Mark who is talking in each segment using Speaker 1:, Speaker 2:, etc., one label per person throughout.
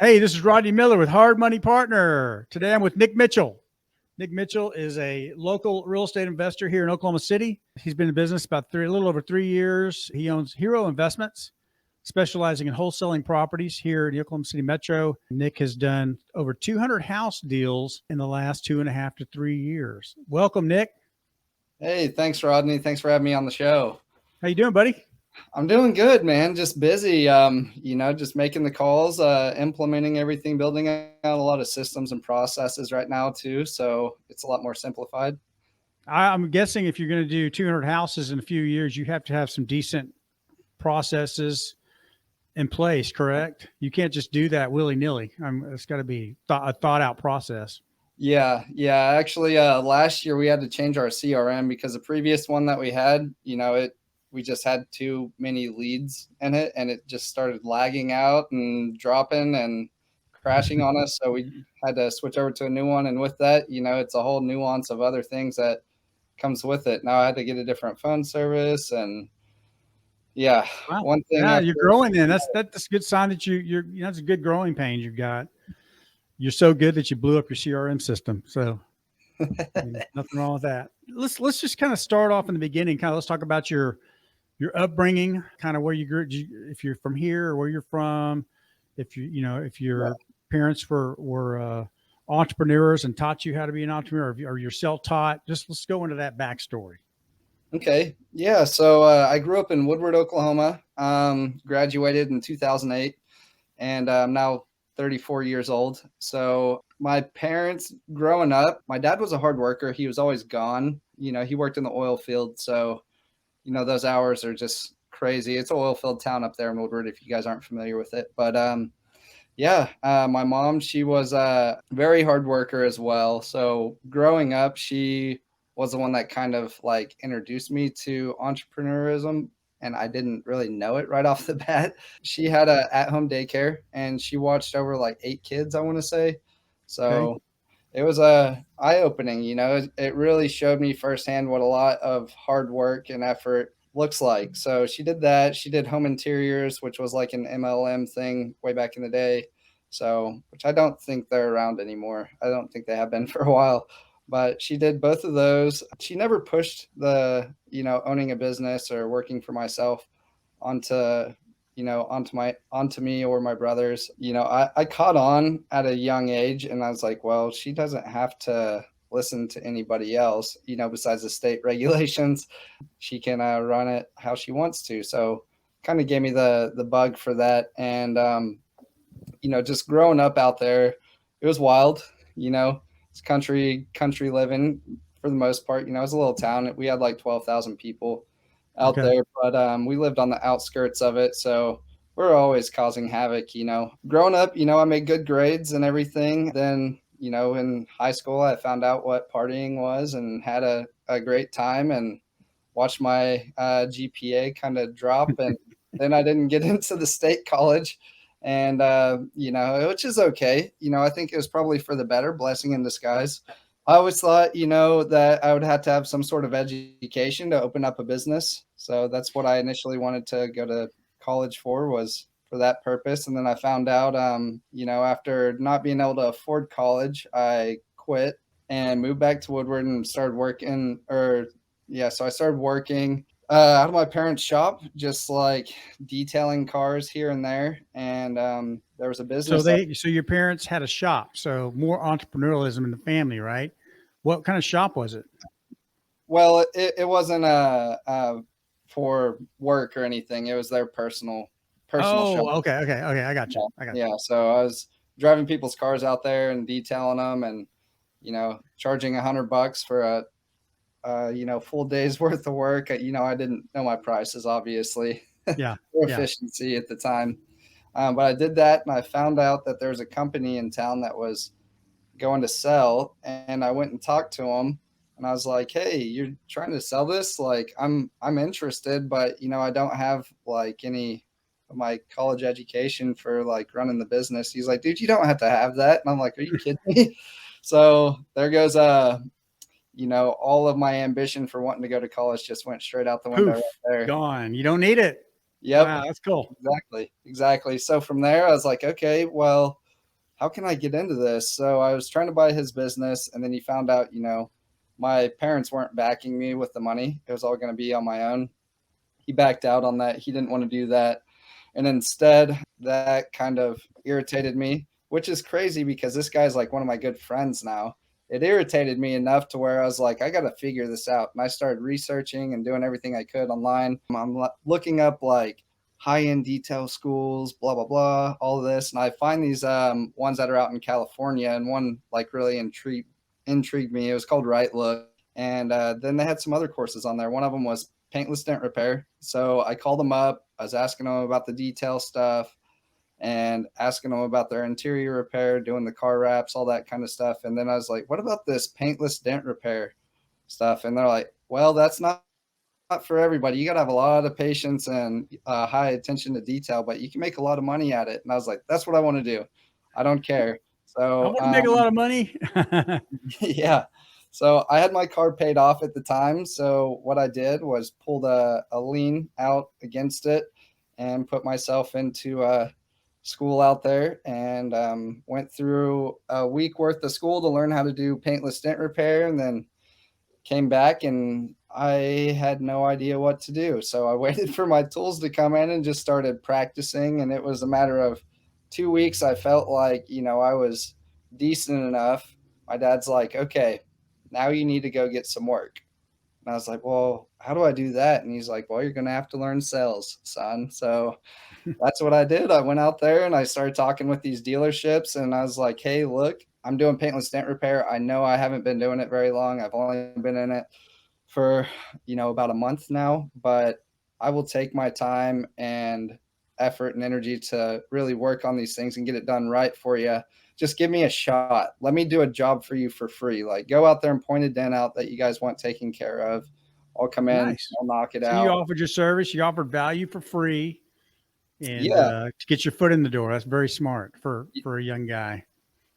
Speaker 1: Hey, this is Rodney Miller with Hard Money Partner. Today I'm with Nick Mitchell. Nick Mitchell is a local real estate investor here in Oklahoma City. He's been in business about a little over 3 years. He owns Hero Investments, specializing in wholesaling properties here in the Oklahoma City Metro. Nick has done over 200 house deals in the last 2.5 to 3 years. Welcome, Nick.
Speaker 2: Hey, thanks, Rodney. Thanks for having me on the show.
Speaker 1: How you doing, buddy?
Speaker 2: I'm doing good, man. Just busy, just making the calls, implementing everything, building out a lot of systems and processes right now too. So it's a lot more simplified.
Speaker 1: I'm guessing if you're going to do 200 houses in a few years, you have to have some decent processes in place, correct? You can't just do that willy-nilly. It's got to be a thought-out process.
Speaker 2: Yeah. Actually, last year we had to change our CRM because the previous one that we had, we just had too many leads in it, and it just started lagging out and dropping and crashing on us. So we had to switch over to a new one. And with that, it's a whole nuance of other things that comes with it. Now I had to get a different phone service, and
Speaker 1: wow.
Speaker 2: One thing.
Speaker 1: Yeah, you're growing then. That's a good sign that you're that's a good growing pain you've got. You're so good that you blew up your CRM system. So nothing wrong with that. Let's just kind of start off in the beginning. Let's talk about your upbringing, kind of where you grew, if you're from here or where you're from, if your parents were entrepreneurs and taught you how to be an entrepreneur, or you're self-taught. Let's go into that backstory.
Speaker 2: Okay. Yeah. So I grew up in Woodward, Oklahoma, graduated in 2008, and I'm now 34 years old. So my parents growing up, my dad was a hard worker. He was always gone. He worked in the oil field. So, those hours are just crazy. It's an oil field town up there in Woodward, if you guys aren't familiar with it. But my mom, she was a very hard worker as well. So growing up, she was the one that kind of like introduced me to entrepreneurism, and I didn't really know it right off the bat. She had a at-home daycare, and she watched over like 8 kids, I want to say. So It was eye-opening. It really showed me firsthand what a lot of hard work and effort looks like. So she did that. She did home interiors, which was like an MLM thing way back in the day. So, which I don't think they're around anymore. I don't think they have been for a while. But she did both of those. She never pushed the, owning a business or working for myself onto onto me or my brothers. I caught on at a young age, and I was like, well, she doesn't have to listen to anybody else, besides the state regulations. She can run it how she wants to. So kind of gave me the bug for that. And, just growing up out there, it was wild, it's country living for the most part. It was a little town. We had like 12,000 people out there, but we lived on the outskirts of it. So we're always causing havoc, Growing up, I made good grades and everything. Then, in high school, I found out what partying was and had a great time and watched my GPA kind of drop. And then I didn't get into the state college, and, which is okay. I think it was probably for the better, blessing in disguise. I always thought, that I would have to have some sort of education to open up a business. So that's what I initially wanted to go to college was for that purpose. And then I found out, after not being able to afford college, I quit and moved back to Woodward and started working. So I started working out of my parents' shop, just like detailing cars here and there. And there was a business.
Speaker 1: So your parents had a shop, so more entrepreneurialism in the family, right? What kind of shop was it?
Speaker 2: Well, it wasn't for work or anything. It was their personal shop.
Speaker 1: Okay. I got you.
Speaker 2: Yeah. So I was driving people's cars out there and detailing them, and charging $100 for a full day's worth of work. I didn't know my prices, obviously.
Speaker 1: Yeah.
Speaker 2: Efficiency at the time. But I did that, and I found out that there was a company in town that was going to sell, and I went and talked to them, and I was like, hey, you're trying to sell this? Like, I'm interested, but I don't have like any of my college education for like running the business. He's like, dude, you don't have to have that. And I'm like, are you kidding me? So there goes all of my ambition for wanting to go to college just went straight out the window.
Speaker 1: Poof,
Speaker 2: right there.
Speaker 1: Gone. You don't need it.
Speaker 2: Yep.
Speaker 1: Wow, that's cool.
Speaker 2: Exactly. So from there, I was like, okay, well, how can I get into this? So I was trying to buy his business, and then he found out, my parents weren't backing me with the money. It was all going to be on my own. He backed out on that. He didn't want to do that. And instead, that kind of irritated me, which is crazy because this guy's like one of my good friends now. It irritated me enough to where I was like, I got to figure this out. And I started researching and doing everything I could online. I'm looking up like high-end detail schools, blah, blah, blah, all of this. And I find these ones that are out in California, and one like really intrigued me. It was called Right Look. And then they had some other courses on there. One of them was paintless dent repair. So I called them up. I was asking them about the detail stuff and asking them about their interior repair, doing the car wraps, all that kind of stuff. And then I was like, what about this paintless dent repair stuff? And they're like, well, that's not for everybody. You got to have a lot of patience and high attention to detail, but you can make a lot of money at it. And I was like, that's what I want to do. I don't care.
Speaker 1: I
Speaker 2: So
Speaker 1: want to make a lot of money.
Speaker 2: yeah. So I had my car paid off at the time. So what I did was pulled a lien out against it and put myself into school out there, and went through a week worth of school to learn how to do paintless dent repair, and then came back and I had no idea what to do. So I waited for my tools to come in and just started practicing. And it was a matter of 2 weeks. I felt like, I was decent enough. My dad's like, okay, now you need to go get some work. And I was like, well, how do I do that? And he's like, well, you're going to have to learn sales, son. So that's what I did. I went out there and I started talking with these dealerships, and I was like, hey, look, I'm doing paintless dent repair. I know I haven't been doing it very long. I've only been in it for, about a month now, but I will take my time and effort and energy to really work on these things and get it done right for you. Just give me a shot. Let me do a job for you for free. Like, go out there and point a dent out that you guys want taken care of. I'll come in,
Speaker 1: Nice.
Speaker 2: I'll knock it
Speaker 1: So
Speaker 2: out.
Speaker 1: you offered your service, you offered value for free, and
Speaker 2: Yeah.
Speaker 1: to get your foot in the door. That's very smart for a young guy.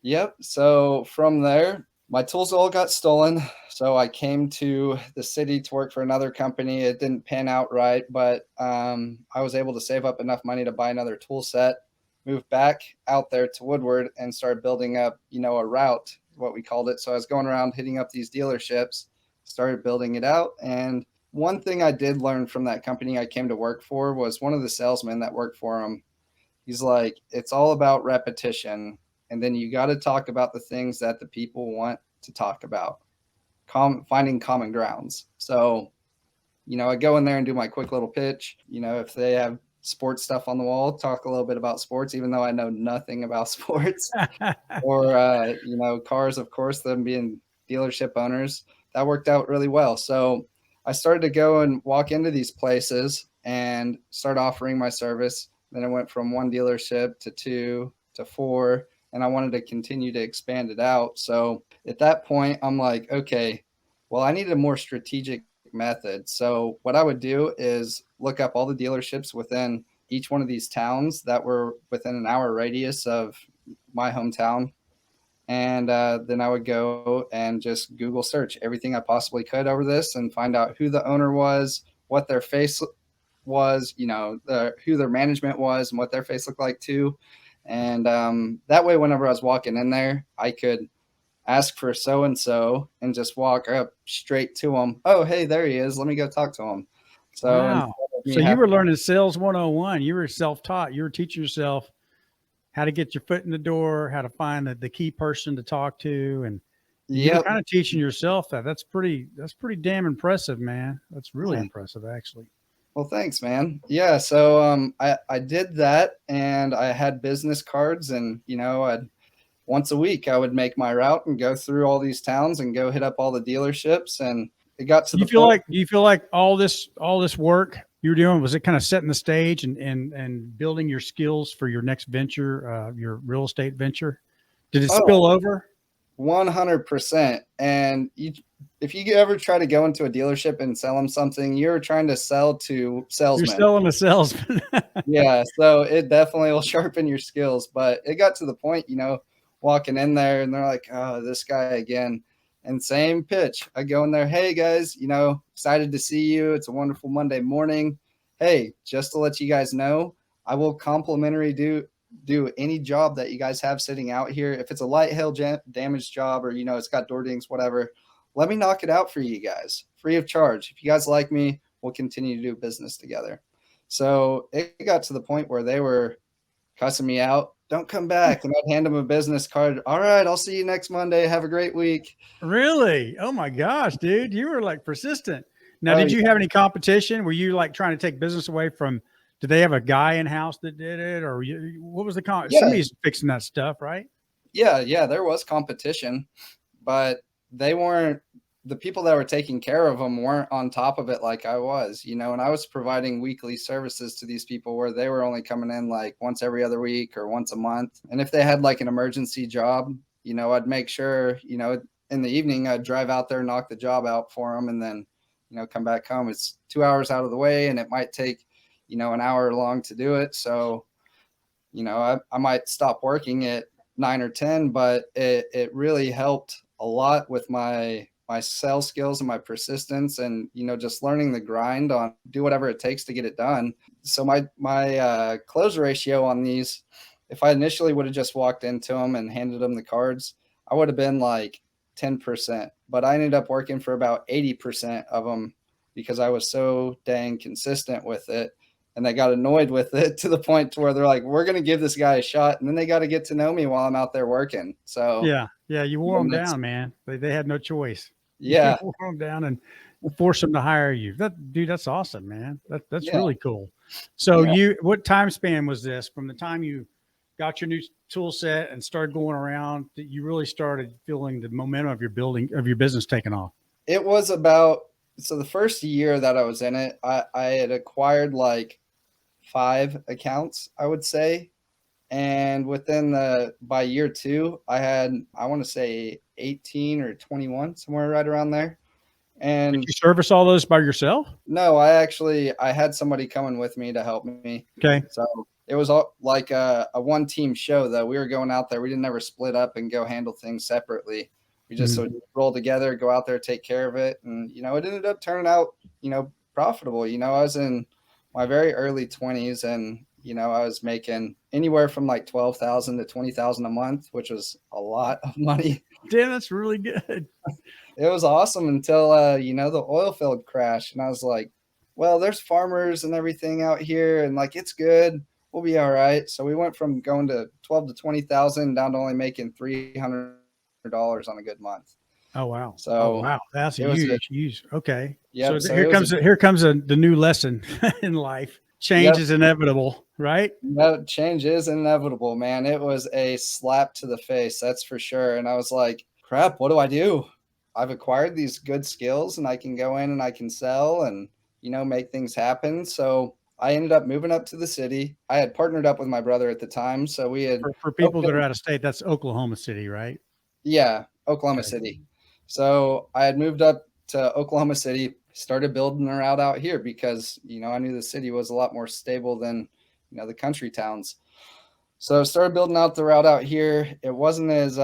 Speaker 2: Yep. So from there, my tools all got stolen. So I came to the city to work for another company. It didn't pan out right, but I was able to save up enough money to buy another tool set, move back out there to Woodward, and start building up, a route, what we called it. So I was going around hitting up these dealerships, started building it out. And one thing I did learn from that company I came to work for was one of the salesmen that worked for him. He's like, it's all about repetition. And then you got to talk about the things that the people want to talk about, finding common grounds. So, I go in there and do my quick little pitch. If they have sports stuff on the wall, talk a little bit about sports, even though I know nothing about sports. Or, cars, of course, them being dealership owners. That worked out really well. So I started to go and walk into these places and start offering my service. Then I went from one dealership to 2 to 4, and I wanted to continue to expand it out. So at that point, I'm like, okay, well, I need a more strategic method. So what I would do is look up all the dealerships within each one of these towns that were within an hour radius of my hometown. And then I would go and just Google search everything I possibly could over this and find out who the owner was, what their face was, who their management was and what their face looked like too. And that way, whenever I was walking in there, I could ask for so-and-so and just walk up straight to him. Oh, hey, there he is. Let me go talk to him. So,
Speaker 1: Wow. So you were learning sales 101. You were self-taught. You were teaching yourself how to get your foot in the door, how to find the key person to talk to. And you were kind of teaching yourself that. That's pretty damn impressive, man. That's really impressive, actually.
Speaker 2: Well, thanks, man. Yeah. So I did that, and I had business cards, and, once a week I would make my route and go through all these towns and go hit up all the dealerships. And it got to
Speaker 1: Do you feel like all this work you were doing, was it kind of setting the stage and building your skills for your next venture, your real estate venture? Did it spill over?
Speaker 2: 100%. And if you ever try to go into a dealership and sell them something, you're trying to sell to salesmen.
Speaker 1: You're selling a salesman.
Speaker 2: Yeah. So it definitely will sharpen your skills. But it got to the point, walking in there and they're like, oh, this guy again. And same pitch. I go in there, hey guys, excited to see you. It's a wonderful Monday morning. Hey, just to let you guys know, I will complimentary do do any job that you guys have sitting out here. If it's a light hail damage job or, you know, it's got door dings, whatever, let me knock it out for you guys free of charge. If you guys like me, we'll continue to do business together. So it got to the point where they were cussing me out. Don't come back. And I'd hand them a business card. All right, I'll see you next Monday. Have a great week.
Speaker 1: Really? Oh my gosh, dude. You were like persistent. Now,
Speaker 2: Oh,
Speaker 1: did you
Speaker 2: yeah.
Speaker 1: have any competition? Were you like trying to take business away from, did they have a guy in house that did it? Or what was the
Speaker 2: Yeah.
Speaker 1: somebody's fixing that stuff, right?
Speaker 2: Yeah, there was competition, but they weren't, the people that were taking care of them weren't on top of it like I was, you know, and I was providing weekly services to these people where they were only coming in like once every other week or once a month. And if they had like an emergency job, you know, I'd make sure, you know, in the evening, I'd drive out there, knock the job out for them, and then, you know, come back home. It's 2 hours out of the way and it might take, you know, an hour long to do it. So, you know, I might stop working at 9 or 10, but it really helped a lot with my sales skills and my persistence, and, you know, just learning the grind on do whatever it takes to get it done. So my close ratio on these, if I initially would have just walked into them and handed them the cards, I would have been like 10%, but I ended up working for about 80% of them because I was so dang consistent with it. And they got annoyed with it to the point to where they're like, we're going to give this guy a shot. And then they got to get to know me while I'm out there working. So
Speaker 1: Yeah. Yeah. You wore them down, man. They had no choice.
Speaker 2: Yeah.
Speaker 1: You wore them down and force them to hire you. Dude, that's awesome, man. That's
Speaker 2: Yeah.
Speaker 1: really cool. So
Speaker 2: Yeah.
Speaker 1: what time span was this from the time you got your new tool set and started going around that you really started feeling the momentum of your business taking off?
Speaker 2: It was about, so the first year that I was in it, I had acquired like 5 accounts, I would say. And by year 2, I had, I want to say 18 or 21, somewhere right around there.
Speaker 1: Did
Speaker 2: And
Speaker 1: you service all those by yourself?
Speaker 2: no, I had somebody coming with me to help me.
Speaker 1: Okay.
Speaker 2: So it was all like a one team show though. We were going out there. We didn't ever split up and go handle things separately. We just would roll together, go out there, take care of it. And, you know, it ended up turning out, you know, profitable. You know, I was in my very early 20s and, you know, I was making anywhere from like 12,000 to 20,000 a month, which was a lot of money.
Speaker 1: Damn, that's really good.
Speaker 2: It was awesome until, you know, the oil field crashed. And I was like, well, there's farmers and everything out here. And like, it's good. We'll be all right. So we went from going to 12 to 20,000 down to only making $300 on a good month.
Speaker 1: Oh, wow.
Speaker 2: So
Speaker 1: wow. That's huge. Okay.
Speaker 2: Yep,
Speaker 1: So here comes the new lesson in life. Change is inevitable, right?
Speaker 2: No, change is inevitable, man. It was a slap to the face. That's for sure. And I was like, crap, what do I do? I've acquired these good skills and I can go in and I can sell and, you know, make things happen. So I ended up moving up to the city. I had partnered up with my brother at the time. So we had,
Speaker 1: for people that are out of state, that's Oklahoma City, right?
Speaker 2: Yeah, Oklahoma City. So I had moved up to Oklahoma City, started building a route out here because, you know, I knew the city was a lot more stable than, you know, the country towns. So I started building out the route out here. It wasn't as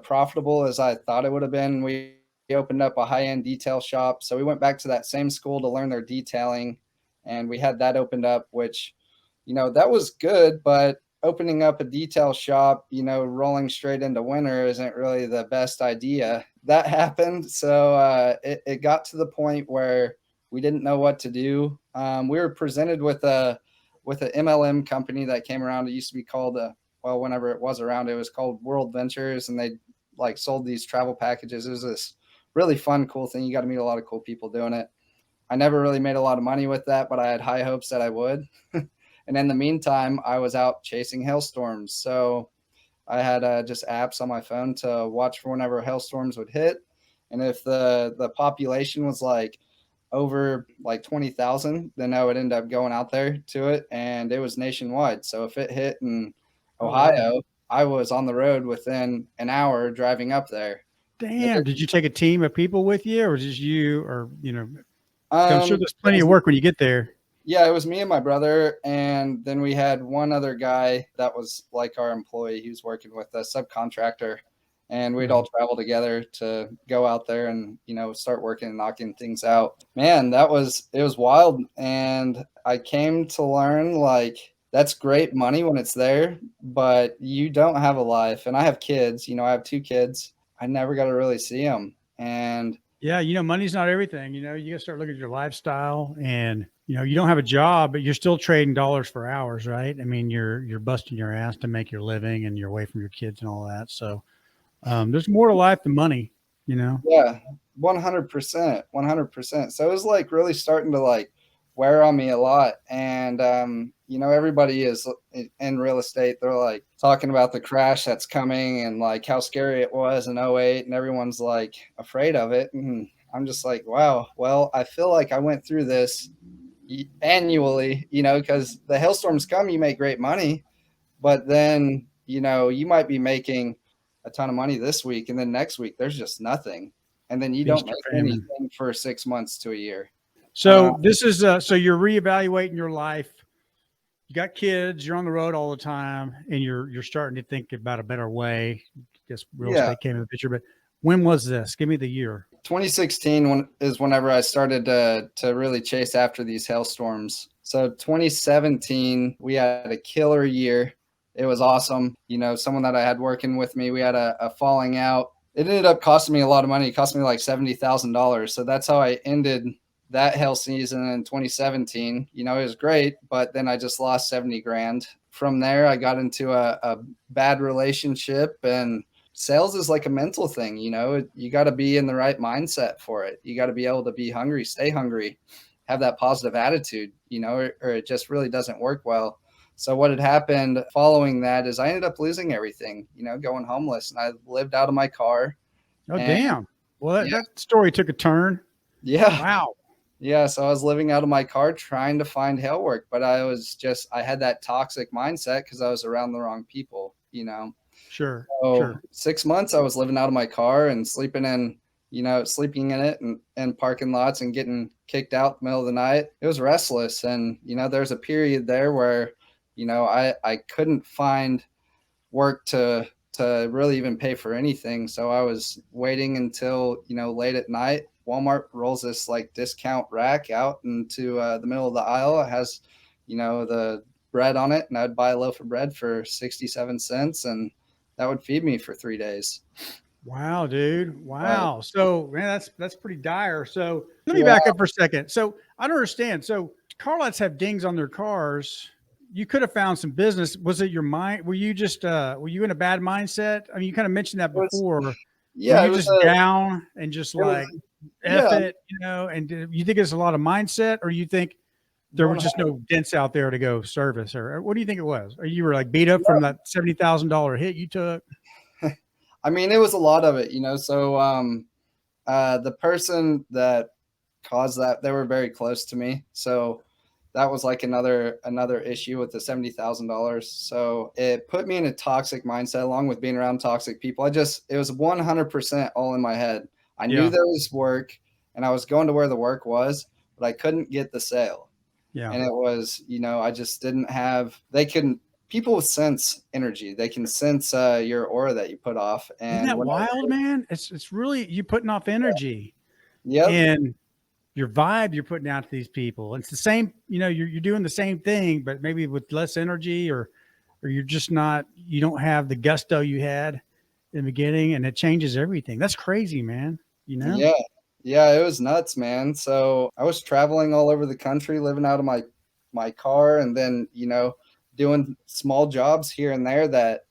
Speaker 2: profitable as I thought it would have been. We opened up a high-end detail shop. So we went back to that same school to learn their detailing, and we had that opened up, which, you know, that was good, but opening up a detail shop, you know, rolling straight into winter isn't really the best idea. That happened. So it got to the point where we didn't know what to do. We were presented with an MLM company that came around. It used to be called, whenever it was around, it was called World Ventures, and they like sold these travel packages. It was this really fun, cool thing. You got to meet a lot of cool people doing it. I never really made a lot of money with that, but I had high hopes that I would. And in the meantime, I was out chasing hailstorms. So I had just apps on my phone to watch for whenever hailstorms would hit. And if the population was like over like 20,000, then I would end up going out there to it. And it was nationwide. So if it hit in Ohio, I was on the road within an hour driving up there.
Speaker 1: Damn. Did you take a team of people with you, or just you, or, you know, I'm sure there's plenty of work when you get there.
Speaker 2: Yeah, it was me and my brother, and then we had one other guy that was like our employee. He was working with a subcontractor, and we'd all travel together to go out there and, you know, start working and knocking things out. Man, it was wild. And I came to learn, like, that's great money when it's there, but you don't have a life. And I have kids, I have 2 kids. I never got to really see them. And
Speaker 1: Yeah, money's not everything. You got to start looking at your lifestyle, and you don't have a job, but you're still trading dollars for hours, right? I mean, you're busting your ass to make your living, and you're away from your kids and all that. So there's more to life than money, you know.
Speaker 2: yeah, 100%, 100%. So it was like really starting to like wear on me a lot. And, everybody is in real estate. They're like talking about the crash that's coming and like how scary it was in '08, and everyone's like afraid of it. And I'm just like, wow, well, I feel like I went through this annually, because the hailstorms come, you make great money, but then, you might be making a ton of money this week, and then next week there's just nothing. And then you don't
Speaker 1: Feast or
Speaker 2: make
Speaker 1: famine.
Speaker 2: anything for 6 months to a year.
Speaker 1: So this is so you're reevaluating your life. You got kids, you're on the road all the time, and you're starting to think about a better way. I guess real
Speaker 2: Yeah.
Speaker 1: estate came in the picture, but when was this? Give me the year.
Speaker 2: 2016 is whenever I started to really chase after these hailstorms. So 2017, we had a killer year. It was awesome. Someone that I had working with me, we had a falling out. It ended up costing me a lot of money. It cost me like $70,000. So that's how I ended that hail season in 2017. It was great, but then I just lost 70 grand. From there, I got into a bad relationship, and sales is like a mental thing. You got to be in the right mindset for it. You got to be able to be hungry, stay hungry, have that positive attitude, or it just really doesn't work well. So what had happened following that is I ended up losing everything, going homeless, and I lived out of my car.
Speaker 1: Oh,
Speaker 2: And
Speaker 1: damn. Well,
Speaker 2: yeah,
Speaker 1: that story took a turn.
Speaker 2: yeah,
Speaker 1: Wow.
Speaker 2: yeah. So I was living out of my car trying to find hail work, but I had that toxic mindset because I was around the wrong people.
Speaker 1: Sure.
Speaker 2: So
Speaker 1: Sure.
Speaker 2: 6 months I was living out of my car and sleeping in it and parking lots and getting kicked out in the middle of the night. It was restless. And, there's a period there where, I couldn't find work to really even pay for anything. So I was waiting until, late at night. Walmart rolls this like discount rack out into the middle of the aisle. It has, the bread on it, and I'd buy a loaf of bread for 67 cents, and that would feed me for 3 days.
Speaker 1: Wow, dude.
Speaker 2: But
Speaker 1: Wow. So, man, that's pretty dire. So, let me
Speaker 2: yeah,
Speaker 1: back up for a second. So, I don't understand. So, car lots have dings on their cars. You could have found some business. Was it your mind? Were you just were you in a bad mindset? I mean, you kind of mentioned that
Speaker 2: it was,
Speaker 1: before. Were
Speaker 2: yeah,
Speaker 1: you just down and just
Speaker 2: it was,
Speaker 1: like F
Speaker 2: yeah,
Speaker 1: it, and you think it's a lot of mindset, or you think there was just no dents out there to go service, or what do you think it was? Or you were like beat up from that $70,000 hit you took?
Speaker 2: I mean, it was a lot of it, So, the person that caused that, they were very close to me. So that was like another issue with the $70,000. So it put me in a toxic mindset along with being around toxic people. It was 100% all in my head. I knew
Speaker 1: Yeah.
Speaker 2: there was work and I was going to where the work was, but I couldn't get the sale.
Speaker 1: Yeah.
Speaker 2: And it was, I just didn't have, people sense energy. They can sense your aura that you put off.
Speaker 1: Isn't
Speaker 2: And
Speaker 1: that
Speaker 2: whenever,
Speaker 1: wild, man? It's really you putting off energy
Speaker 2: yep,
Speaker 1: and your vibe you're putting out to these people. It's the same, you're doing the same thing, but maybe with less energy, or you're just not, you don't have the gusto you had in the beginning, and it changes everything. That's crazy, man.
Speaker 2: yeah. Yeah, it was nuts, man. So I was traveling all over the country, living out of my car, and then doing small jobs here and there that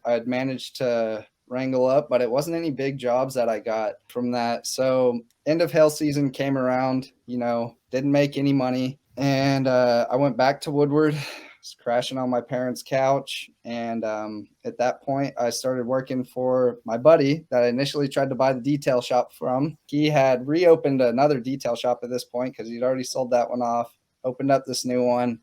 Speaker 2: I'd managed to wrangle up, but it wasn't any big jobs that I got from that. So end of hail season came around, didn't make any money, and I went back to Woodward. Was crashing on my parents' couch, and at that point I started working for my buddy that I initially tried to buy the detail shop from. He had reopened another detail shop at this point because he'd already sold that one off, opened up this new one.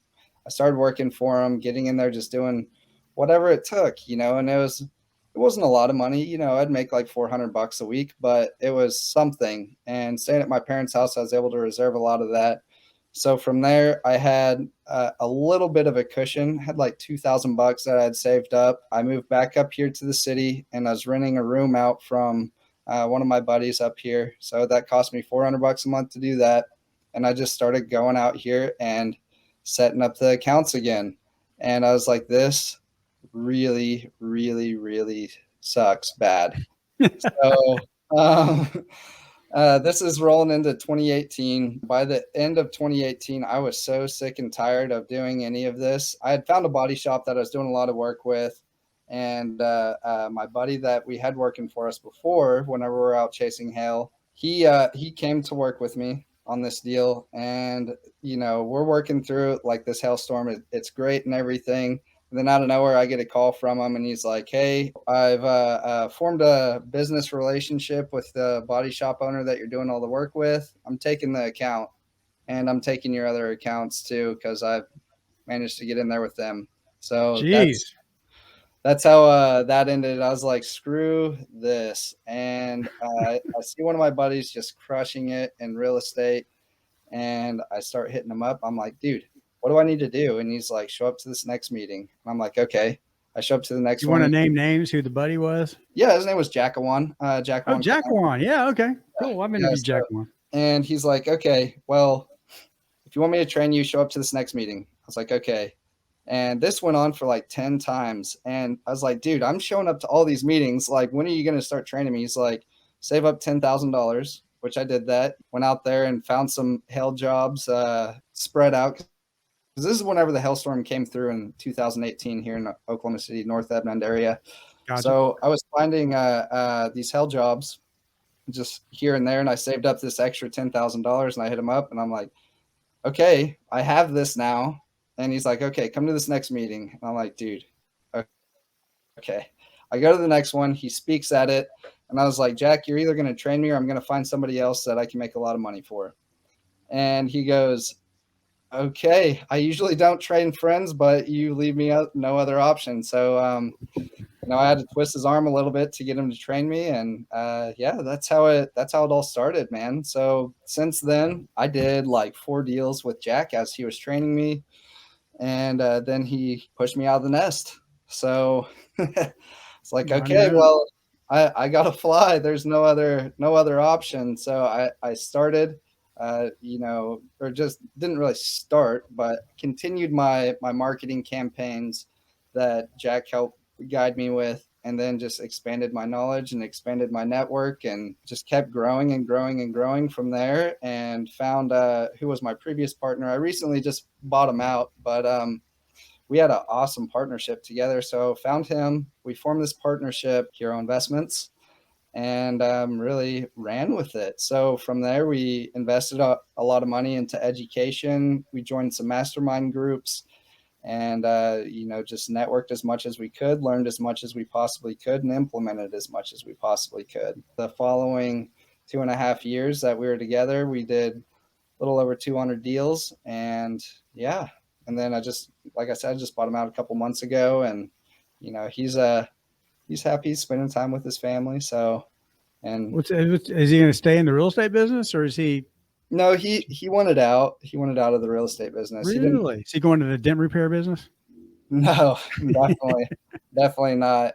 Speaker 2: I started working for him, getting in there, just doing whatever it took, and it wasn't a lot of money. I'd make like $400 a week, but it was something. And staying at my parents' house, I was able to reserve a lot of that. So from there, I had a little bit of a cushion, had like $2,000 that I had saved up. I moved back up here to the city, and I was renting a room out from one of my buddies up here. So that cost me $400 a month to do that. And I just started going out here and setting up the accounts again. And I was like, this really, really, really sucks bad. So um, this is rolling into 2018. By the end of 2018, I was so sick and tired of doing any of this. I had found a body shop that I was doing a lot of work with. And my buddy that we had working for us before, whenever we were out chasing hail, he came to work with me on this deal. And, we're working through it like this hailstorm. It's great and everything. And then out of nowhere, I get a call from him, and he's like, "Hey, I've formed a business relationship with the body shop owner that you're doing all the work with. I'm taking the account, and I'm taking your other accounts too, because I've managed to get in there with them." So
Speaker 1: Jeez.
Speaker 2: that's how that ended. I was like, "Screw this!" And I see one of my buddies just crushing it in real estate, and I start hitting him up. I'm like, "Dude, what do I need to do?" And he's like, "Show up to this next meeting." And I'm like, "Okay." I show up to the next
Speaker 1: You
Speaker 2: one.
Speaker 1: want to name names who the buddy was?
Speaker 2: Yeah, his name was Jackawan.
Speaker 1: Oh,
Speaker 2: Jackawan.
Speaker 1: Jackawan. Yeah. Okay. Cool. I've interviewed Jackawan.
Speaker 2: And he's like, "Okay, well, if you want me to train you, show up to this next meeting." I was like, "Okay." And this went on for like 10 times. And I was like, "Dude, I'm showing up to all these meetings. Like, when are you going to start training me?" He's like, "Save up $10,000, which I did that. Went out there and found some hail jobs spread out. Because this is whenever the hailstorm came through in 2018 here in Oklahoma City, North Edmond area.
Speaker 1: Gotcha.
Speaker 2: So I was finding these hail jobs just here and there. And I saved up this extra $10,000 and I hit him up and I'm like, "Okay, I have this now." And he's like, "Okay, come to this next meeting." And I'm like, "Dude, okay." I go to the next one. He speaks at it. And I was like, "Jack, you're either going to train me or I'm going to find somebody else that I can make a lot of money for." And he goes, "Okay, I usually don't train friends, but you leave me out no other option." So, I had to twist his arm a little bit to get him to train me, and yeah, that's how it all started, man. So since then, I did like 4 deals with Jack as he was training me, and then he pushed me out of the nest. So it's like, okay, well, I gotta fly. There's no other option. So I started. Or just didn't really start, but continued my marketing campaigns that Jack helped guide me with, and then just expanded my knowledge and expanded my network and just kept growing and growing and growing from there, and found who was my previous partner. I recently just bought him out, but we had an awesome partnership together. So found him, we formed this partnership, Hero Investments, and really ran with it. So from there, we invested a lot of money into education. We joined some mastermind groups, and just networked as much as we could, learned as much as we possibly could, and implemented as much as we possibly could. The following 2.5 years that we were together, we did a little over 200 deals, and yeah. And then like I said, I just bought him out a couple months ago, and he's happy. He's spending time with his family. So, and
Speaker 1: is he going to stay in the real estate business, or is he?
Speaker 2: No, he wanted out. He wanted out of the real estate business.
Speaker 1: Really? Is he going to the dent repair business?
Speaker 2: No, definitely not.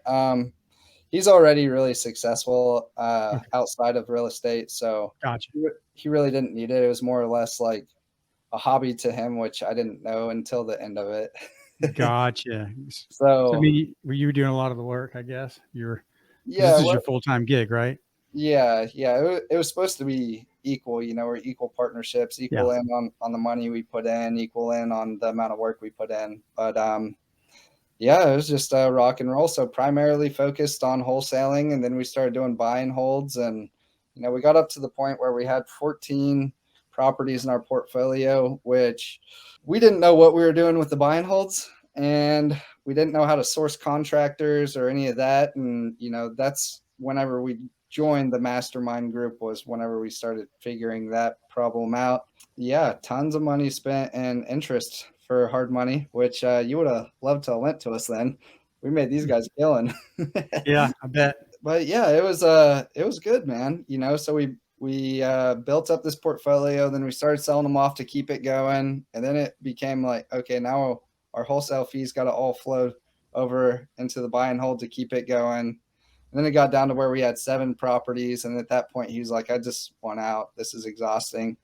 Speaker 2: He's already really successful outside of real estate. So
Speaker 1: gotcha.
Speaker 2: He really didn't need it. It was more or less like a hobby to him, which I didn't know until the end of it.
Speaker 1: Gotcha.
Speaker 2: So
Speaker 1: I mean, you were doing a lot of the work, I guess.
Speaker 2: This
Speaker 1: is your full-time gig, right?
Speaker 2: Yeah. It was supposed to be equal. We're equal partnerships, equal in on the money we put in, equal in on the amount of work we put in. But yeah, it was just rock and roll. So primarily focused on wholesaling, and then we started doing buy and holds, and we got up to the point where we had 14 properties in our portfolio, which we didn't know what we were doing with the buy and holds, and we didn't know how to source contractors or any of that. And that's whenever we joined the mastermind group, was whenever we started figuring that problem out. Yeah, tons of money spent and interest for hard money, which you would have loved to have lent to us then. We made these guys killing.
Speaker 1: Yeah, I bet.
Speaker 2: But yeah, it was good, man. So we built up this portfolio, then we started selling them off to keep it going, and then it became like, okay, now our wholesale fees got to all flow over into the buy and hold to keep it going. And then it got down to where we had 7 properties, and at that point he was like, "I just want out. This is exhausting."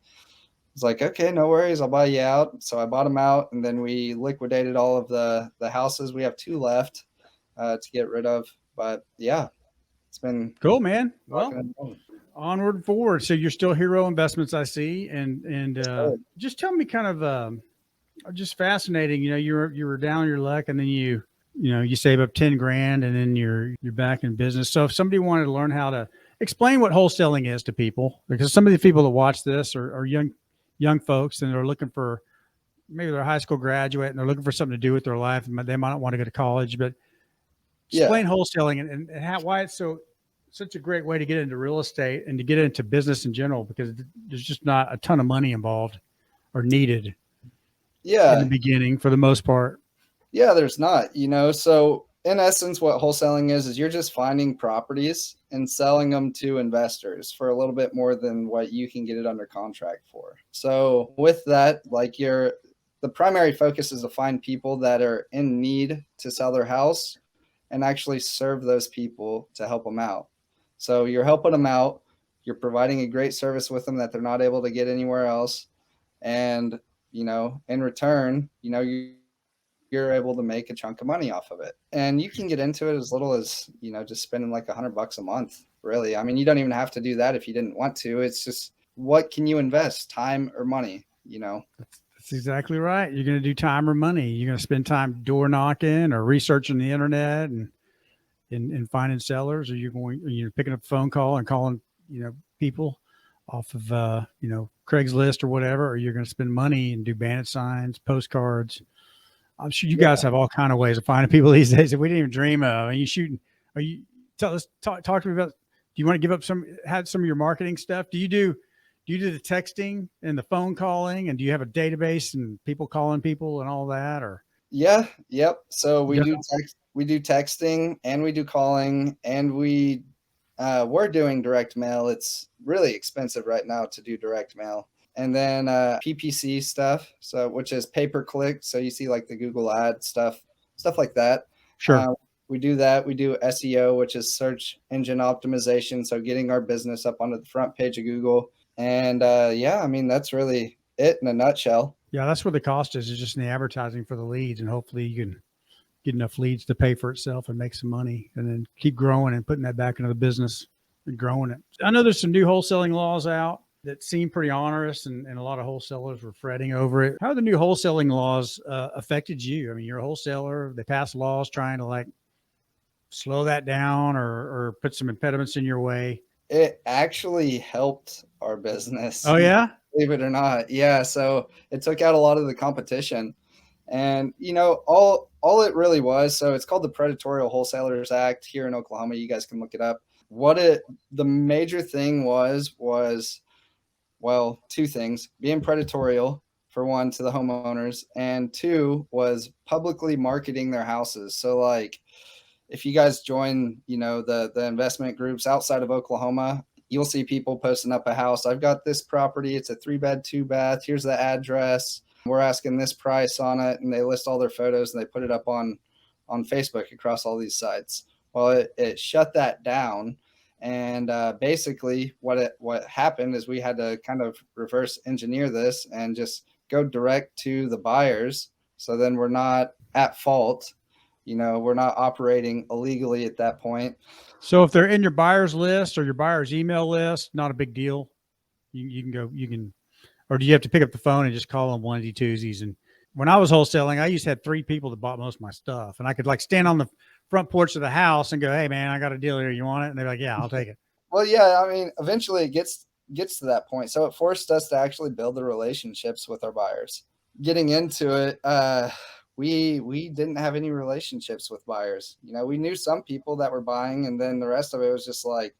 Speaker 2: was like, okay, no worries, I'll buy you out. So I bought them out, and then we liquidated all of the houses. We have 2 left to get rid of. But yeah, it's been
Speaker 1: Cool, man.
Speaker 2: rocking
Speaker 1: Well,
Speaker 2: and rolling.
Speaker 1: onward and forward. So you're still Hero Investments, I see, and just tell me kind of just fascinating. You know, you were down on your luck, and then you save up 10 grand, and then you're back in business. So if somebody wanted to learn how to explain what wholesaling is to people, because some of the people that watch this are young folks, and they're looking for, maybe they're a high school graduate and they're looking for something to do with their life, and they might not want to go to college, but
Speaker 2: Yeah.
Speaker 1: explain wholesaling and how, why it's such a great way to get into real estate and to get into business in general, because there's just not a ton of money involved or needed in the
Speaker 2: Yeah.
Speaker 1: beginning for the most part.
Speaker 2: Yeah, there's not, so in essence, what wholesaling is you're just finding properties and selling them to investors for a little bit more than what you can get it under contract for. So with that, like the primary focus is to find people that are in need to sell their house and actually serve those people to help them out. So you're helping them out, you're providing a great service with them that they're not able to get anywhere else. And, in return, you're able to make a chunk of money off of it. And you can get into it as little as, just spending like $100 a month, really. I mean, you don't even have to do that if you didn't want to. It's just, what can you invest, time or money,
Speaker 1: That's exactly right. You're going to do time or money. You're going to spend time door knocking or researching the internet and finding sellers, or you're picking up a phone call and calling, people off of, Craigslist or whatever, or you're going to spend money and do bandit signs, postcards. I'm sure you guys have all kind of ways of finding people these days that we didn't even dream of. Are you shooting? Are you talk to me about? Do you want to give up some of your marketing stuff? Do you do the texting and the phone calling, and do you have a database and people calling people and all that? Or
Speaker 2: Yeah, yep. So
Speaker 1: you got,
Speaker 2: we do texting, and we do calling, and we're doing direct mail. It's really expensive right now to do direct mail. And then PPC stuff, so which is pay per click. So you see like the Google ad stuff like that.
Speaker 1: sure.
Speaker 2: We do that. We do SEO, which is search engine optimization. So getting our business up onto the front page of Google. And yeah, I mean, that's really it in a nutshell.
Speaker 1: Yeah, that's where the cost is just in the advertising for the leads, and hopefully you can get enough leads to pay for itself and make some money, and then keep growing and putting that back into the business and growing it. I know there's some new wholesaling laws out that seem pretty onerous, and a lot of wholesalers were fretting over it. How have the new wholesaling laws affected you? I mean, you're a wholesaler. They pass laws trying to like slow that down or put some impediments in your way.
Speaker 2: It actually helped our business,
Speaker 1: Oh yeah.
Speaker 2: believe it or not. Yeah. So it took out a lot of the competition. And all it really was, so it's called the Predatory Wholesalers Act here in Oklahoma. You guys can look it up. The major thing was, well, 2 things: being predatory, for one, to the homeowners, and 2 was publicly marketing their houses. So like, if you guys join, the investment groups outside of Oklahoma, you'll see people posting up a house. I've got this property. It's a 3-bed, 2-bath. Here's the address. We're asking this price on it. And they list all their photos and they put it up on Facebook across all these sites. Well, it shut that down. And basically what happened is we had to kind of reverse engineer this and just go direct to the buyers. So then we're not at fault. We're not operating illegally at that point.
Speaker 1: So if they're in your buyer's list or your buyer's email list, not a big deal. You can, or do you have to pick up the phone and just call them onesie twosies? And when I was wholesaling, I used to have 3 people that bought most of my stuff, and I could like stand on the front porch of the house and go, "Hey man, I got a deal here. You want it?" And they're like, "Yeah, I'll take it."
Speaker 2: Well, yeah, I mean, eventually it gets to that point. So it forced us to actually build the relationships with our buyers. Getting into it, we didn't have any relationships with buyers. We knew some people that were buying, and then the rest of it was just like,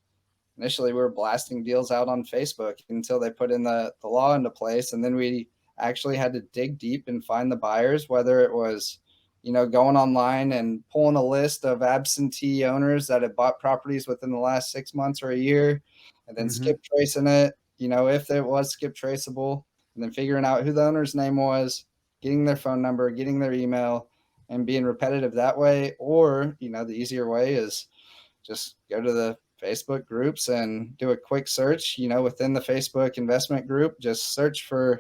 Speaker 2: initially we were blasting deals out on Facebook until they put in the law into place. And then we actually had to dig deep and find the buyers, whether it was, going online and pulling a list of absentee owners that had bought properties within the last 6 months or a year, and then skip tracing it, if it was skip traceable, and then figuring out who the owner's name was, getting their phone number, getting their email, and being repetitive that way. Or, the easier way is just go to the Facebook groups and do a quick search, within the Facebook investment group, just search for,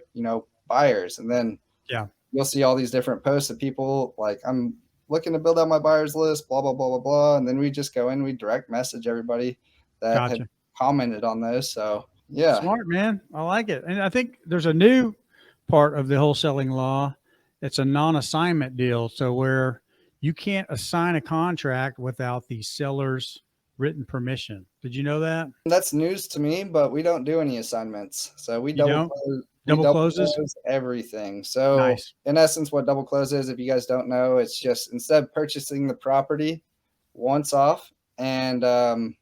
Speaker 2: buyers. And then
Speaker 1: Yeah.
Speaker 2: you'll see all these different posts of people like, I'm looking to build out my buyers list, blah, blah, blah, blah, blah. And then we just go in, we direct message everybody that had
Speaker 1: Gotcha.
Speaker 2: commented on those. So yeah.
Speaker 1: Smart, man. I like it. And I think there's a new part of the wholesaling law. It's a non-assignment deal. So where you can't assign a contract without the seller's written permission. Did you know that?
Speaker 2: That's news to me, but we don't do any assignments. So we double close.
Speaker 1: Double closes?
Speaker 2: Close everything. So
Speaker 1: Nice.
Speaker 2: in essence, what double close is, if you guys don't know, it's just instead of purchasing the property once off, and the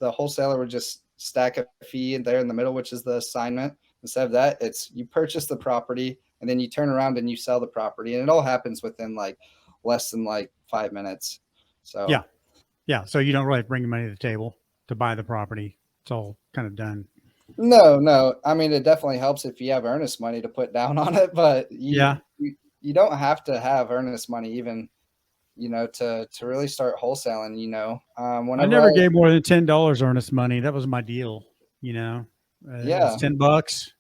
Speaker 2: wholesaler would just stack a fee in there in the middle, which is the assignment. Instead of that, it's you purchase the property and then you turn around and you sell the property, and it all happens within like less than like 5 minutes. So
Speaker 1: Yeah. So you don't really bring money to the table to buy the property. It's all kind of done.
Speaker 2: No. I mean, it definitely helps if you have earnest money to put down on it, but you don't have to have earnest money even, to really start wholesaling.
Speaker 1: I never gave more than $10 earnest money. That was my deal. It was $10,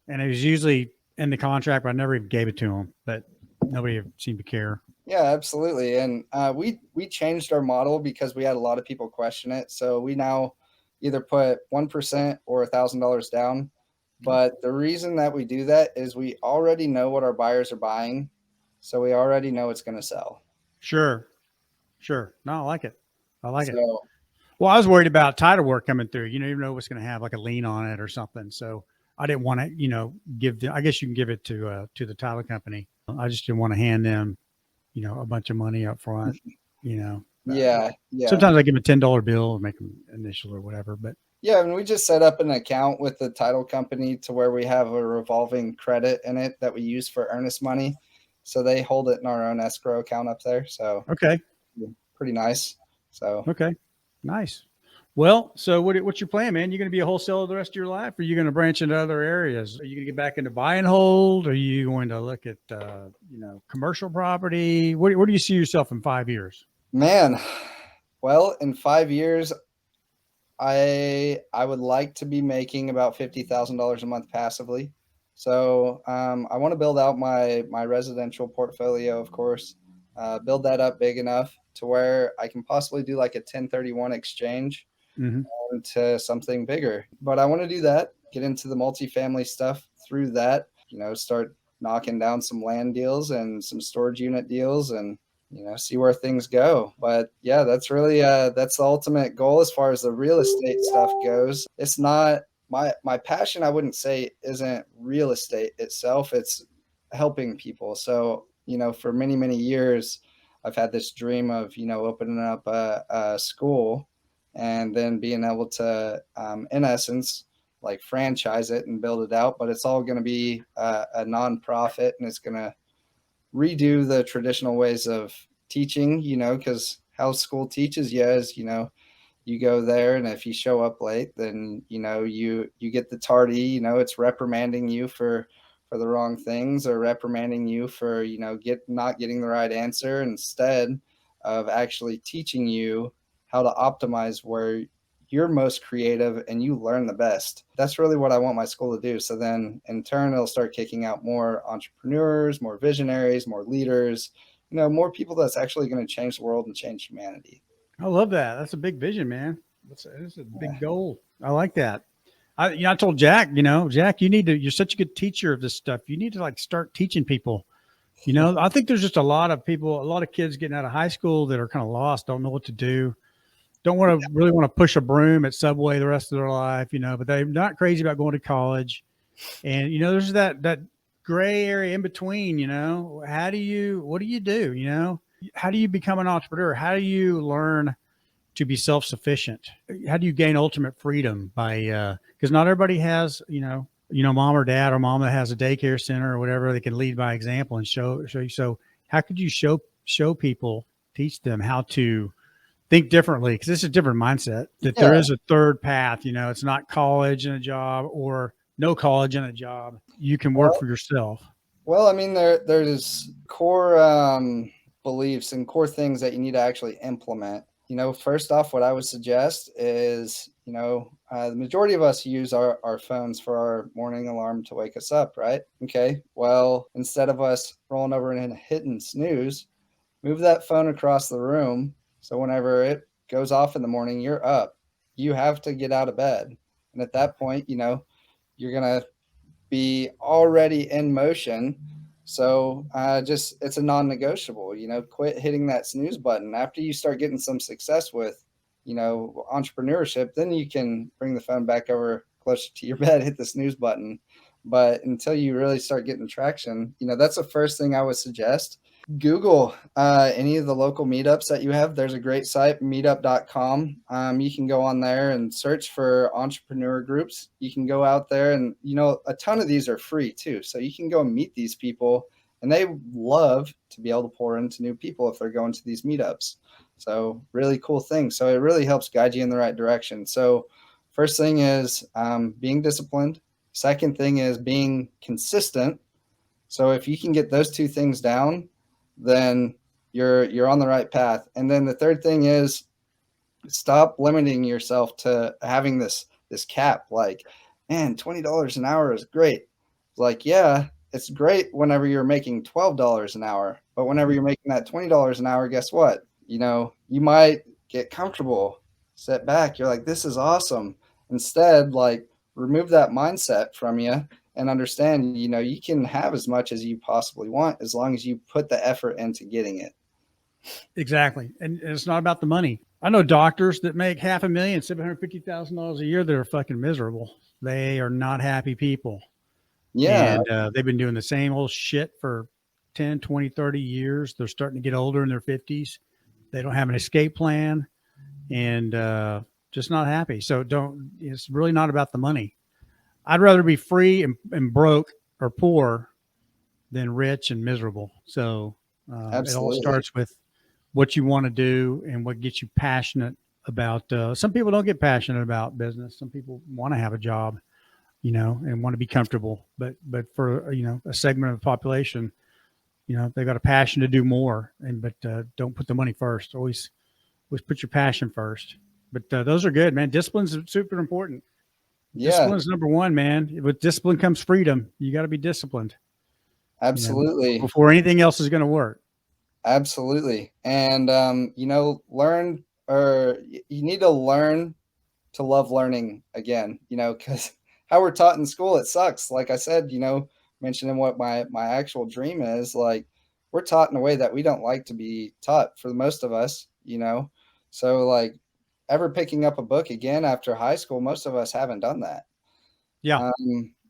Speaker 1: and it was usually in the contract, but I never even gave it to them. But nobody seemed to care.
Speaker 2: Yeah, absolutely. And we changed our model because we had a lot of people question it. So we now either put 1% or $1,000 down. But the reason that we do that is we already know what our buyers are buying. So we already know it's going to sell.
Speaker 1: Sure. No, I like it.
Speaker 2: So,
Speaker 1: Well, I was worried about title work coming through. You never know what's going to have like a lien on it or something. So I didn't want to, I guess you can give it to the title company. I just didn't want to hand them, a bunch of money up front,
Speaker 2: Yeah.
Speaker 1: Sometimes I give them a $10 bill and make them initial or whatever, but
Speaker 2: yeah. And we just set up an account with the title company to where we have a revolving credit in it that we use for earnest money. So they hold it in our own escrow account up there. So
Speaker 1: okay.
Speaker 2: Pretty nice. So,
Speaker 1: okay. Nice. Well, so what's your plan, man? You going to be a wholesaler the rest of your life? Or are you going to branch into other areas? Are you going to get back into buy and hold? Are you going to look at, commercial property? Where do you see yourself in 5 years?
Speaker 2: Man, well, in 5 years, I would like to be making about $50,000 a month passively. So I want to build out my residential portfolio, of course, build that up big enough to where I can possibly do like a 1031 exchange into something bigger. But I want to do that, get into the multifamily stuff through that, start knocking down some land deals and some storage unit deals and, see where things go. But yeah, that's really, that's the ultimate goal as far as the real estate stuff goes. It's not my passion. I wouldn't say isn't real estate itself. It's helping people. So, for many, many years, I've had this dream of, opening up a school and then being able to, in essence, like franchise it and build it out. But it's all going to be a nonprofit, and it's going to redo the traditional ways of teaching, because how school teaches you is, you go there, and if you show up late, then, you get the tardy, it's reprimanding you for the wrong things or reprimanding you for, not getting the right answer, instead of actually teaching you how to optimize where you're most creative and you learn the best. That's really what I want my school to do. So then in turn, it'll start kicking out more entrepreneurs, more visionaries, more leaders, more people that's actually going to change the world and change humanity.
Speaker 1: I love that. That's a big vision, man. That's a big goal. I like that. I told Jack, Jack, you're such a good teacher of this stuff. You need to start teaching people. I think there's just a lot of kids getting out of high school that are kind of lost, don't know what to do. Don't really want to push a broom at Subway the rest of their life, but they're not crazy about going to college. And, there's that gray area in between, what do you do? How do you become an entrepreneur? How do you learn to be self-sufficient? How do you gain ultimate freedom by, because not everybody has, mom or dad or mom that has a daycare center or whatever, they can lead by example and show you. So how could you show people, teach them how to think differently? Because it's a different mindset that there is a third path. It's not college and a job or no college and a job. You can work for yourself.
Speaker 2: Well, I mean, there's core beliefs and core things that you need to actually implement. first off, what I would suggest is, the majority of us use our phones for our morning alarm to wake us up, right? Okay. Well, instead of us rolling over and hitting snooze, move that phone across the room. So whenever it goes off in the morning, you're up. You have to get out of bed. And at that point, you're going to be already in motion. So it's a non-negotiable, quit hitting that snooze button. After you start getting some success with, entrepreneurship, then you can bring the phone back over closer to your bed, hit the snooze button. But until you really start getting traction, that's the first thing I would suggest. Google any of the local meetups that you have. There's a great site, meetup.com. You can go on there and search for entrepreneur groups. You can go out there and, a ton of these are free too. So you can go and meet these people, and they love to be able to pour into new people if they're going to these meetups. So really cool thing. So it really helps guide you in the right direction. So first thing is being disciplined. Second thing is being consistent. So if you can get those two things down, then you're on the right path. And then the third thing is stop limiting yourself to having this cap. Like, man, $20 an hour is great. Like, yeah, it's great whenever you're making $12 an hour. But whenever you're making that $20 an hour, guess what? You might get comfortable, sit back. You're like, this is awesome. Instead, like, remove that mindset from you and understand, you can have as much as you possibly want as long as you put the effort into getting it.
Speaker 1: Exactly. And it's not about the money. I know doctors that make $500,000, $750,000 a year that are fucking miserable. They are not happy people.
Speaker 2: Yeah.
Speaker 1: And they've been doing the same old shit for 10, 20, 30 years. They're starting to get older in their 50s. They don't have an escape plan and just not happy. So it's really not about the money. I'd rather be free and broke or poor than rich and miserable. So it all starts with what you want to do and what gets you passionate about. Some people don't get passionate about business. Some people want to have a job, and want to be comfortable. But for, a segment of the population, they've got a passion to do more. But don't put the money first. Always put your passion first. But those are good, man. Discipline's super important.
Speaker 2: Yeah.
Speaker 1: Discipline is number one, man. With discipline comes freedom. You got to be disciplined.
Speaker 2: Absolutely.
Speaker 1: Before anything else is going to work.
Speaker 2: Absolutely. And, learn, or you need to learn to love learning again, because how we're taught in school, it sucks. Like I said, mentioning what my actual dream is, like, we're taught in a way that we don't like to be taught for most of us, so like ever picking up a book again after high school, most of us haven't done that.
Speaker 1: Yeah.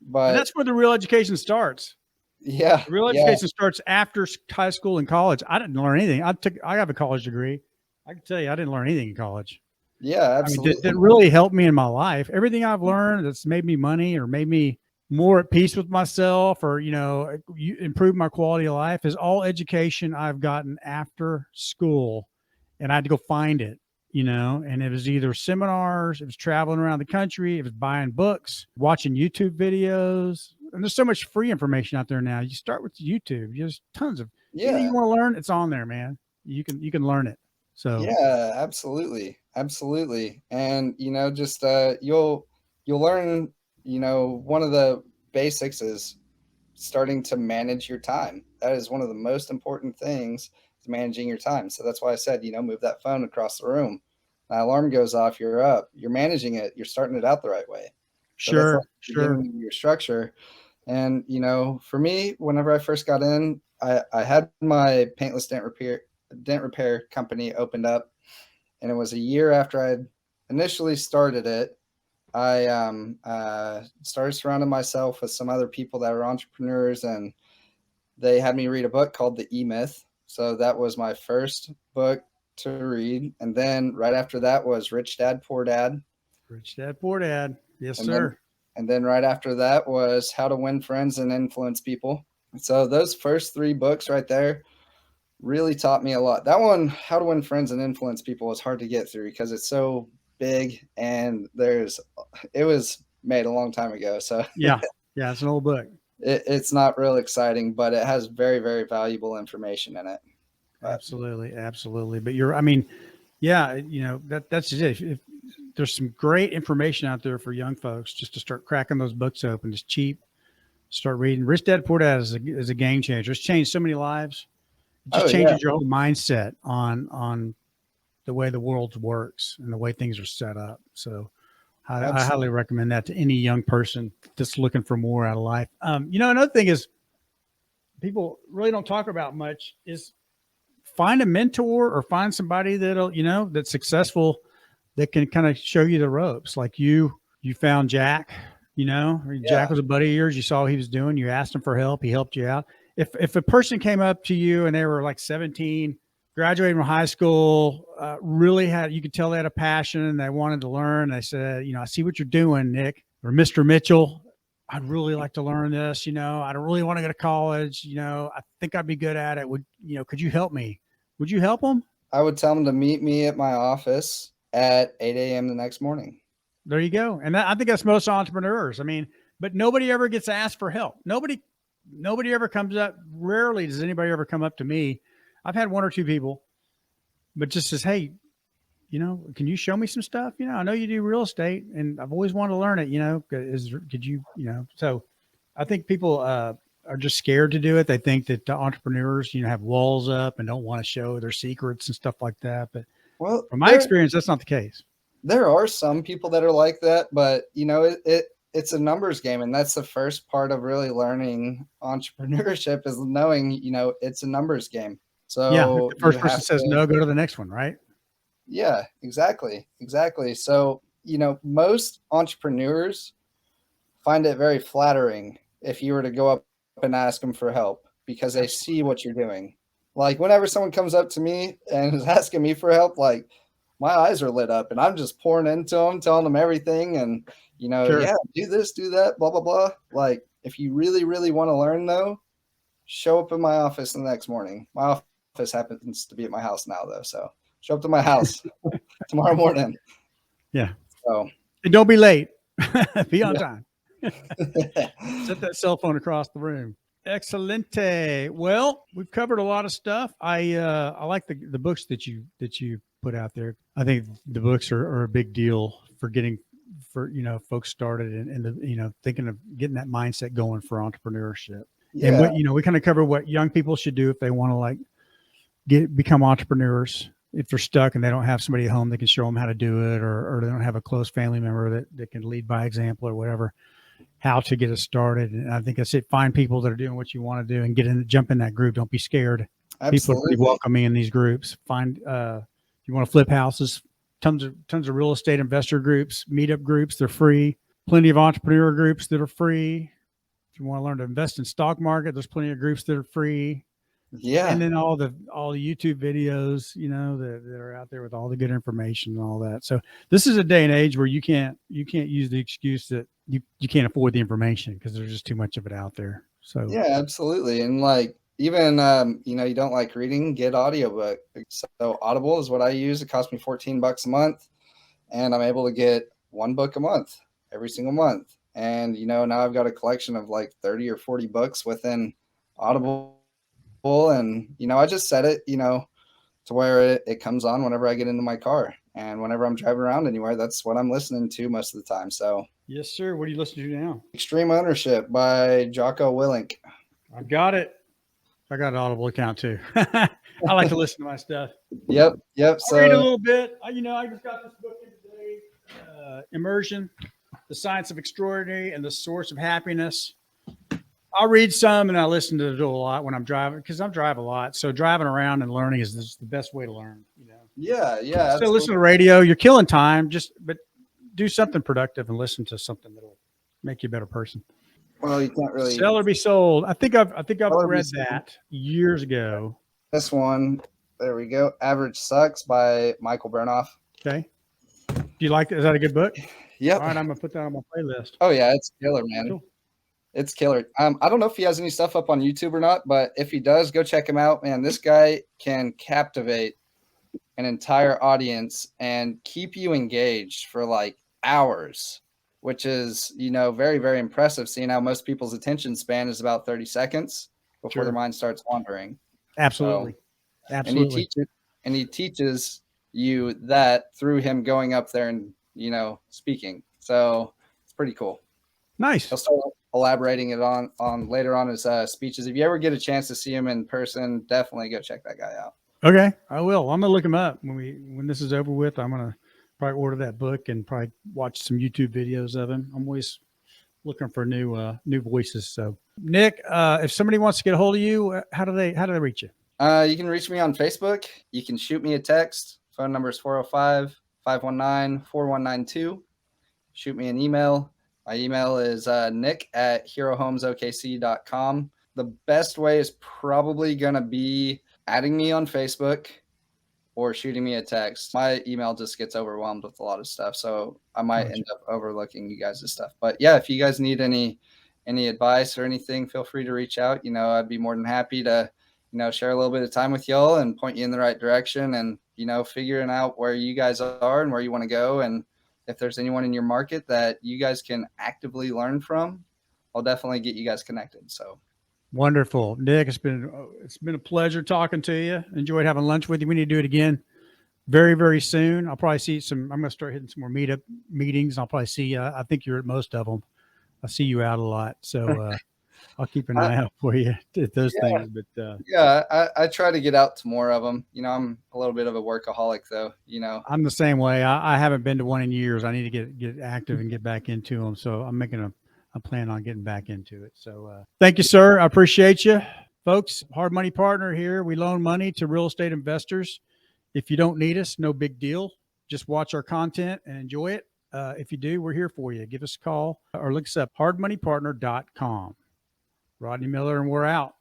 Speaker 2: But
Speaker 1: and that's where the real education starts.
Speaker 2: Yeah.
Speaker 1: The real education starts after high school and college. I didn't learn anything. I have a college degree. I can tell you, I didn't learn anything in college.
Speaker 2: Yeah, absolutely.
Speaker 1: That really helped me in my life. Everything I've learned that's made me money or made me more at peace with myself or, improve my quality of life is all education I've gotten after school. And I had to go find it, and it was either seminars, it was traveling around the country, it was buying books, watching YouTube videos. And there's so much free information out there now. You start with YouTube. There's tons of anything you want to learn. It's on there, man. You can learn it. So
Speaker 2: yeah, absolutely. And you'll learn, one of the basics is starting to manage your time. That is one of the most important things, is managing your time. So that's why I said, move that phone across the room. That alarm goes off, you're up. You're managing it. You're starting it out the right way.
Speaker 1: Sure.
Speaker 2: Your structure. And, for me, whenever I first got in, I had my paintless dent repair company opened up, and it was a year after I'd initially started it. I started surrounding myself with some other people that are entrepreneurs, and they had me read a book called The E-Myth. So that was my first book to read. And then right after that was Rich Dad, Poor Dad.
Speaker 1: Rich Dad, Poor Dad. Yes, sir.
Speaker 2: And then right after that was How to Win Friends and Influence People. So those first three books right there really taught me a lot. That one, How to Win Friends and Influence People, was hard to get through because it's so big and it was made a long time ago. So
Speaker 1: yeah, it's an old book.
Speaker 2: It's not real exciting, but it has very, very valuable information in it.
Speaker 1: Absolutely. But Yeah, that's just it. If there's some great information out there for young folks just to start cracking those books open. It's cheap. Start reading. Rich Dad Poor Dad is a game changer. It's changed so many lives. It just
Speaker 2: Oh yeah,
Speaker 1: changes your whole mindset on the way the world works and the way things are set up. So I highly
Speaker 2: absolutely.
Speaker 1: recommend that to any young person that's looking for more out of life. Another thing is people really don't talk about much is find a mentor or find somebody that'll, that's successful that can kind of show you the ropes. Like you found Jack, Jack
Speaker 2: Yeah.
Speaker 1: was a buddy of yours. You saw what he was doing. You asked him for help. He helped you out. If a person came up to you and they were like 17, graduating from high school, really you could tell they had a passion and they wanted to learn. They said, I see what you're doing, Nick or Mr. Mitchell. I'd really like to learn this. I don't really want to go to college. I think I'd be good at it. Could you help me? Would you help them?
Speaker 2: I would tell them to meet me at my office at 8 a.m. the next morning.
Speaker 1: There you go. And I think that's most entrepreneurs. I mean, but nobody ever gets asked for help. Nobody ever comes up. Rarely does anybody ever come up to me. I've had one or two people, but just says, hey, can you show me some stuff? I know you do real estate and I've always wanted to learn it, could you, so I think people, are just scared to do it. They think that the entrepreneurs, have walls up and don't want to show their secrets and stuff like that. But
Speaker 2: Well,
Speaker 1: from my experience, that's not the case.
Speaker 2: there are some people that are like that, but it's a numbers game, and that's the first part of really learning entrepreneurship is knowing it's a numbers game.
Speaker 1: Yeah. If
Speaker 2: So
Speaker 1: the
Speaker 2: you
Speaker 1: first person
Speaker 2: have
Speaker 1: says
Speaker 2: to,
Speaker 1: no, go to the next one. Right.
Speaker 2: yeah, exactly. So most entrepreneurs find it very flattering if you were to go up and ask them for help because they see what you're doing. Like whenever someone comes up to me and is asking me for help, like my eyes are lit up and I'm just pouring into them, telling them everything. And,
Speaker 1: Sure.
Speaker 2: yeah, do this, do that, blah, blah, blah. Like if you really, really want to learn though, show up in my office the next morning. My office happens to be at my house now though. So show up to my house tomorrow morning.
Speaker 1: Yeah.
Speaker 2: So
Speaker 1: And don't be late. Be on
Speaker 2: yeah.
Speaker 1: time. Set that cell phone across the room. Excelente. Well, we've covered a lot of stuff. I like the books that you put out there. I think the books are a big deal for getting folks started and the thinking of getting that mindset going for entrepreneurship. And
Speaker 2: Yeah.
Speaker 1: what we kind of cover what young people should do if they want to like become entrepreneurs. If they're stuck and they don't have somebody at home that can show them how to do it, or they don't have a close family member that can lead by example or whatever, how to get it started. And I think that's it. Find people that are doing what you want to do and jump in that group. Don't be scared. People are pretty
Speaker 2: Absolutely.
Speaker 1: welcoming in these groups. Find, if you want to flip houses, tons of real estate investor groups, meetup groups. They're free. Plenty of entrepreneur groups that are free. If you want to learn to invest in stock market, there's plenty of groups that are free.
Speaker 2: Yeah.
Speaker 1: And then all the YouTube videos, that are out there with all the good information and all that. So this is a day and age where you can't use the excuse that you can't afford the information because there's just too much of it out there. So
Speaker 2: Yeah, absolutely. And like even you don't like reading, get audiobook. So Audible is what I use. It costs me $14 a month, and I'm able to get one book a month every single month. And now I've got a collection of like 30 or 40 books within Audible. And I just set it, to where it comes on whenever I get into my car. And whenever I'm driving around anywhere, that's what I'm listening to most of the time. So
Speaker 1: yes, sir. What are you listening to now?
Speaker 2: Extreme Ownership by Jocko Willink.
Speaker 1: I've got it. I got an Audible account too. I like to listen to my stuff.
Speaker 2: Yep.
Speaker 1: I'll
Speaker 2: So
Speaker 1: read a little bit. I just got this book in today, Immersion, The Science of Extraordinary and the Source of Happiness. I'll read some and I listen to it a lot when I'm driving because I drive a lot. So driving around and learning is the best way to learn.
Speaker 2: yeah,
Speaker 1: So
Speaker 2: absolutely.
Speaker 1: listen to radio. You're killing time, but do something productive and listen to something that'll make you a better person.
Speaker 2: Well, you can't really
Speaker 1: Sell or be sold. I think I've
Speaker 2: Sell or Be
Speaker 1: read
Speaker 2: Sold.
Speaker 1: that years ago.
Speaker 2: This one. There we go. Average Sucks by Michael Bernoff.
Speaker 1: Okay. Do you like it? Is that a good book?
Speaker 2: Yep.
Speaker 1: All right, I'm gonna put that on my playlist.
Speaker 2: Oh yeah, it's killer, man.
Speaker 1: Cool.
Speaker 2: It's killer. I don't know if he has any stuff up on YouTube or not, but if he does, go check him out, man. This guy can captivate an entire audience and keep you engaged for like hours, which is, very, very impressive, seeing how most people's attention span is about 30 seconds before
Speaker 1: Sure.
Speaker 2: their mind starts wandering.
Speaker 1: Absolutely.
Speaker 2: So,
Speaker 1: Absolutely.
Speaker 2: and he teaches you that through him going up there and, speaking. So it's pretty cool.
Speaker 1: Nice.
Speaker 2: He'll start elaborating it on later on his speeches. If you ever get a chance to see him in person, definitely go check that guy out.
Speaker 1: Okay, I will. I'm gonna look him up when this is over with. I'm gonna probably order that book and probably watch some YouTube videos of him. I'm always looking for new voices. So Nick, if somebody wants to get a hold of you, how do they reach you?
Speaker 2: You can reach me on Facebook. You can shoot me a text. Phone number is 405-519-4192. Shoot me an email. My email is nick@herohomesokc.com. The best way is probably going to be adding me on Facebook or shooting me a text. My email just gets overwhelmed with a lot of stuff, so I might end up overlooking you guys' stuff. But yeah, if you guys need any advice or anything, feel free to reach out. I'd be more than happy to, share a little bit of time with y'all and point you in the right direction and, figuring out where you guys are and where you want to go. And if there's anyone in your market that you guys can actively learn from, I'll definitely get you guys connected. So
Speaker 1: wonderful, Nick. It's been a pleasure talking to you. Enjoyed having lunch with you. We need to do it again very, very soon. I'll probably see I'm going to start hitting some more meetings. I'll probably see you. I think you're at most of them. I see you out a lot. So I'll keep an eye out for you at those things. But
Speaker 2: I try to get out to more of them. I'm a little bit of a workaholic though,
Speaker 1: I'm the same way. I haven't been to one in years. I need to get active and get back into them. So I'm making a plan on getting back into it. So thank you, sir. I appreciate you. Folks, Hard Money Partner here. We loan money to real estate investors. If you don't need us, no big deal. Just watch our content and enjoy it. If you do, we're here for you. Give us a call or look us up, hardmoneypartner.com. Rodney Miller, and we're out.